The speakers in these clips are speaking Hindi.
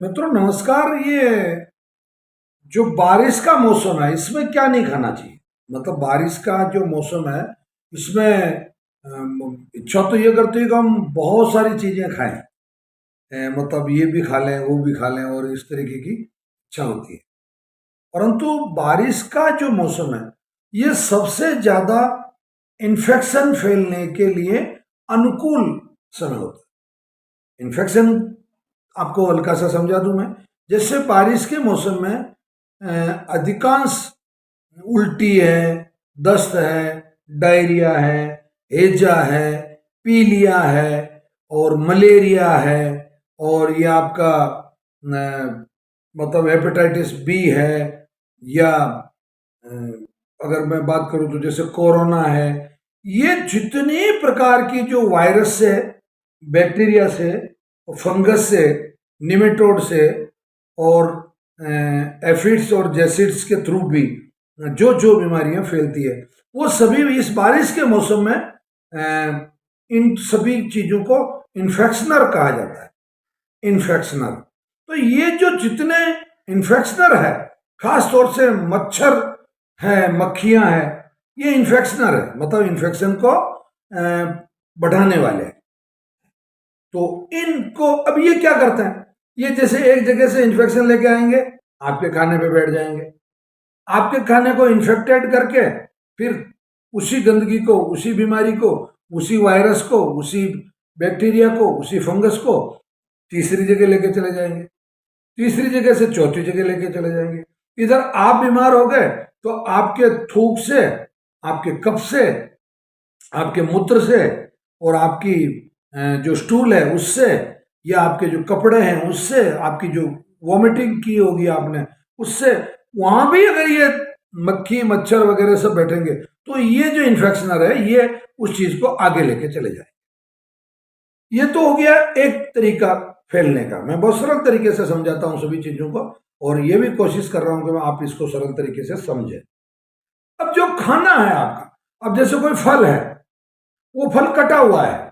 मित्रों नमस्कार। ये जो बारिश का मौसम है इसमें क्या नहीं खाना चाहिए। मतलब बारिश का जो मौसम है इसमें इच्छा तो ये करती है कि हम बहुत सारी चीजें खाएं। मतलब ये भी खा लें वो भी खा लें और इस तरीके की इच्छा होती है। परंतु बारिश का जो मौसम है ये सबसे ज्यादा इन्फेक्शन फैलने के लिए अनुकूल समय होता है। इन्फेक्शन आपको हल्का सा समझा दूं मैं। जैसे बारिश के मौसम में अधिकांश उल्टी है, दस्त है, डायरिया है, हेजा है, पीलिया है और मलेरिया है और ये आपका मतलब हेपेटाइटिस बी है या अगर मैं बात करूं तो जैसे कोरोना है। ये जितने प्रकार की जो वायरस से, बैक्टीरिया से, फंगस से, निमेटोड से और एफिड्स और जेसिड्स के थ्रू भी जो जो बीमारियां फैलती है वो सभी इस बारिश के मौसम में इन सभी चीजों को इन्फेक्शनर कहा जाता है। इन्फेक्शनर, तो ये जो जितने इन्फेक्शनर है, खास तौर से मच्छर है, मक्खियां है, ये इन्फेक्शनर है, मतलब इन्फेक्शन को बढ़ाने वाले हैं। तो इनको अब ये क्या करते हैं, ये जैसे एक जगह से इन्फेक्शन लेके आएंगे, आपके खाने पे बैठ जाएंगे, आपके खाने को इन्फेक्टेड करके फिर उसी गंदगी को, उसी बीमारी को, उसी वायरस को, उसी बैक्टीरिया को, उसी फंगस को तीसरी जगह लेके चले जाएंगे, तीसरी जगह से चौथी जगह लेके चले जाएंगे। इधर आप बीमार हो गए तो आपके थूक से, आपके कफ से, आपके मूत्र से और आपकी जो स्टूल है उससे, या आपके जो कपड़े हैं उससे, आपकी जो वॉमिटिंग की होगी आपने उससे, वहां भी अगर ये मक्खी मच्छर वगैरह सब बैठेंगे तो ये जो इन्फेक्शनर है ये उस चीज को आगे लेके चले जाए। ये तो हो गया एक तरीका फैलने का। मैं बहुत सरल तरीके से समझाता हूं सभी चीजों को और ये भी कोशिश कर रहा हूं कि आप इसको सरल तरीके से समझें। अब जो खाना है आपका, अब जैसे कोई फल है, वो फल कटा हुआ है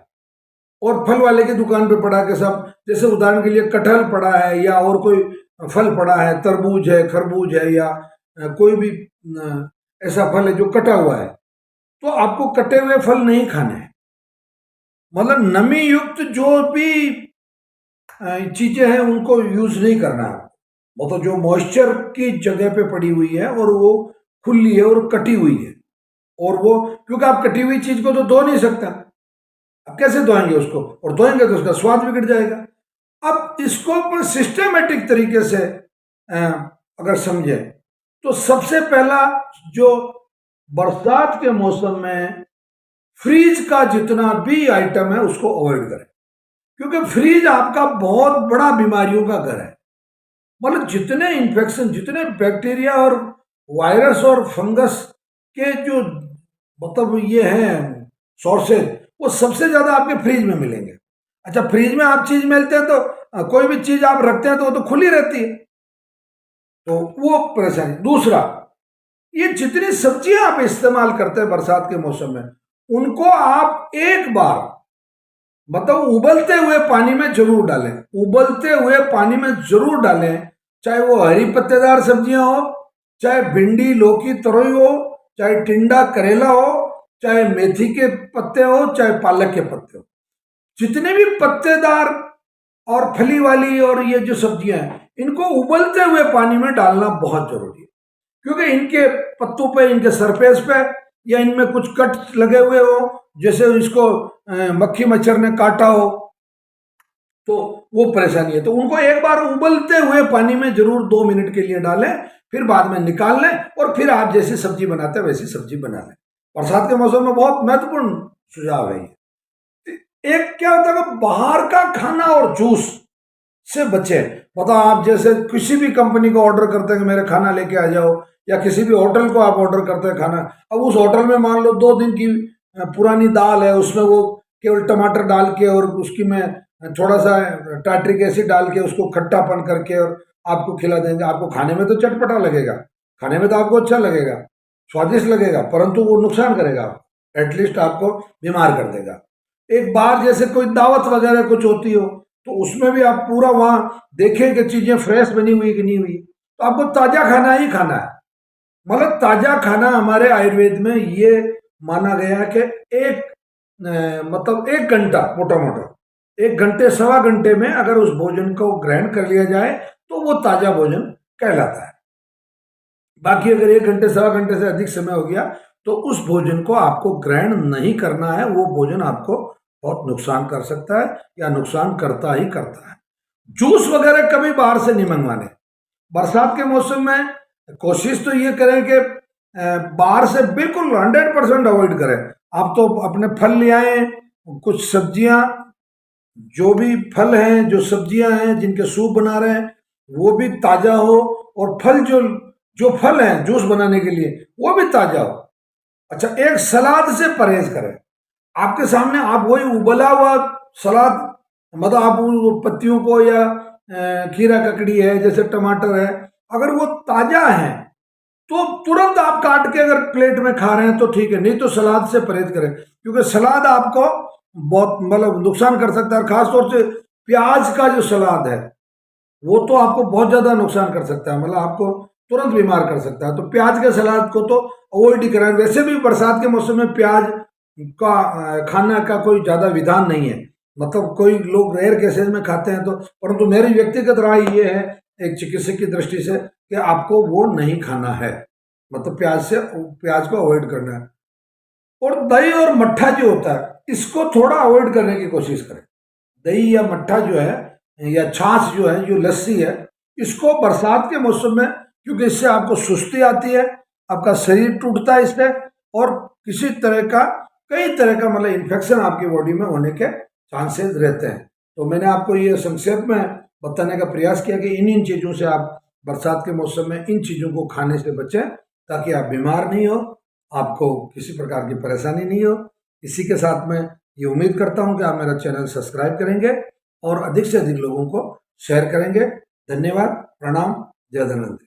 और फल वाले की दुकान पे पड़ा के सब, जैसे उदाहरण के लिए कटहल पड़ा है या और कोई फल पड़ा है, तरबूज है, खरबूज है या कोई भी ऐसा फल है जो कटा हुआ है, तो आपको कटे हुए फल नहीं खाने हैं। मतलब नमी युक्त जो भी चीजें हैं उनको यूज नहीं करना है। मतलब जो मॉइस्चर की जगह पे पड़ी हुई है और वो खुली है और कटी हुई है, और वो, क्योंकि आप कटी हुई चीज को तो धो नहीं सकता, आप कैसे धोएंगे उसको, और धोएंगे तो उसका स्वाद बिगड़ जाएगा। अब इसको अपन सिस्टमेटिक तरीके से अगर समझे तो सबसे पहला, जो बरसात के मौसम में फ्रीज का जितना भी आइटम है उसको अवॉइड करें, क्योंकि फ्रीज आपका बहुत बड़ा बीमारियों का घर है। मतलब जितने इन्फेक्शन, जितने बैक्टीरिया और वायरस और फंगस के जो मतलब ये हैं सोर्सेज, वो सबसे ज्यादा आपके फ्रिज में मिलेंगे। अच्छा, फ्रिज में आप चीज मिलते हैं तो कोई भी चीज आप रखते हैं तो वो तो खुली रहती है, तो वो परेशानी। दूसरा, ये जितनी सब्जियां आप इस्तेमाल करते हैं बरसात के मौसम में, उनको आप एक बार मतलब उबलते हुए पानी में जरूर डालें, उबलते हुए पानी में जरूर डालें। चाहे वो हरी पत्तेदार सब्जियां हो, चाहे भिंडी, लौकी, तरोई हो, चाहे टिंडा, करेला हो, चाहे मेथी के पत्ते हो, चाहे पालक के पत्ते हो, जितने भी पत्तेदार और फली वाली और ये जो सब्जियां हैं, इनको उबलते हुए पानी में डालना बहुत जरूरी है। क्योंकि इनके पत्तों पे, इनके सरफेस पे या इनमें कुछ कट लगे हुए हो, जैसे इसको मक्खी मच्छर ने काटा हो, तो वो परेशानी है। तो उनको एक बार उबलते हुए पानी में जरूर 2 मिनट के लिए डालें, फिर बाद में निकाल लें और फिर आप जैसी सब्जी बनाते हैं वैसी सब्जी बना लें। बरसात के मौसम में बहुत महत्वपूर्ण सुझाव है ये। एक क्या होता है कि बाहर का खाना और जूस से बचे। मतलब आप जैसे किसी भी कंपनी को ऑर्डर करते हैं कि मेरे खाना लेके आ जाओ, या किसी भी होटल को आप ऑर्डर करते हैं खाना, अब उस होटल में मान लो 2 दिन की पुरानी दाल है, उसमें वो केवल टमाटर डाल के और उसकी में थोड़ा सा टाट्रिक एसिड डाल के उसको खट्टापन करके और आपको खिला देंगे। आपको खाने में तो चटपटा लगेगा, खाने में तो आपको अच्छा लगेगा, स्वादिष्ट लगेगा, परंतु वो नुकसान करेगा, एटलीस्ट आपको बीमार कर देगा। एक बार जैसे कोई दावत वगैरह कुछ होती हो, तो उसमें भी आप पूरा वहां देखें कि चीजें फ्रेश बनी हुई कि नहीं हुई। तो आपको ताजा खाना ही खाना है। मतलब ताजा खाना हमारे आयुर्वेद में ये माना गया है कि एक मतलब 1 घंटा, मोटा मोटा 1 घंटे सवा घंटे में अगर उस भोजन को ग्रहण कर लिया जाए तो वो ताजा भोजन कहलाता है। बाकी अगर 1 घंटे सवा घंटे से अधिक समय हो गया तो उस भोजन को आपको ग्रहण नहीं करना है। वो भोजन आपको बहुत नुकसान कर सकता है या नुकसान करता ही करता है। जूस वगैरह कभी बाहर से नहीं मंगवाने। बरसात के मौसम में कोशिश तो ये करें कि बाहर से बिल्कुल 100% अवॉइड करें। आप तो अपने फल ले आए, कुछ सब्जियां, जो भी फल हैं, जो सब्जियां हैं जिनके सूप बना रहे हैं वो भी ताजा हो, और फल जो जो फल हैं जूस बनाने के लिए वो भी ताजा हो। अच्छा, एक सलाद से परहेज करें। आपके सामने आप वही उबला हुआ सलाद, मतलब आप उन पत्तियों को या खीरा ककड़ी है जैसे टमाटर है, अगर वो ताजा है तो तुरंत आप काट के अगर प्लेट में खा रहे हैं तो ठीक है, नहीं तो सलाद से परहेज करें, क्योंकि सलाद आपको बहुत मतलब नुकसान कर सकता है। खासतौर से प्याज का जो सलाद है वो तो आपको बहुत ज्यादा नुकसान कर सकता है, मतलब आपको तुरंत बीमार कर सकता है। तो प्याज के सलाद को तो अवॉइड ही करें। वैसे भी बरसात के मौसम में प्याज का खाना का कोई ज्यादा विधान नहीं है, मतलब कोई लोग रेयर केसेस में खाते हैं तो, परंतु मेरी व्यक्तिगत राय ये है एक चिकित्सक की दृष्टि से कि आपको वो नहीं खाना है, मतलब प्याज को अवॉइड करना है। और दही और मट्ठा जो होता है इसको थोड़ा अवॉइड करने की कोशिश करें। दही या मट्ठा जो है या छाछ जो है, जो लस्सी है, इसको बरसात के मौसम में, क्योंकि इससे आपको सुस्ती आती है, आपका शरीर टूटता है इससे, और किसी तरह का कई तरह का मतलब इन्फेक्शन आपकी बॉडी में होने के चांसेस रहते हैं। तो मैंने आपको ये संक्षेप में बताने का प्रयास किया कि इन इन चीज़ों से आप बरसात के मौसम में इन चीज़ों को खाने से बचें, ताकि आप बीमार नहीं हो, आपको किसी प्रकार की परेशानी नहीं हो। इसी के साथ में ये उम्मीद करता हूं कि आप मेरा चैनल सब्सक्राइब करेंगे और अधिक से अधिक लोगों को शेयर करेंगे। धन्यवाद, प्रणाम, जय धन्वंतरि।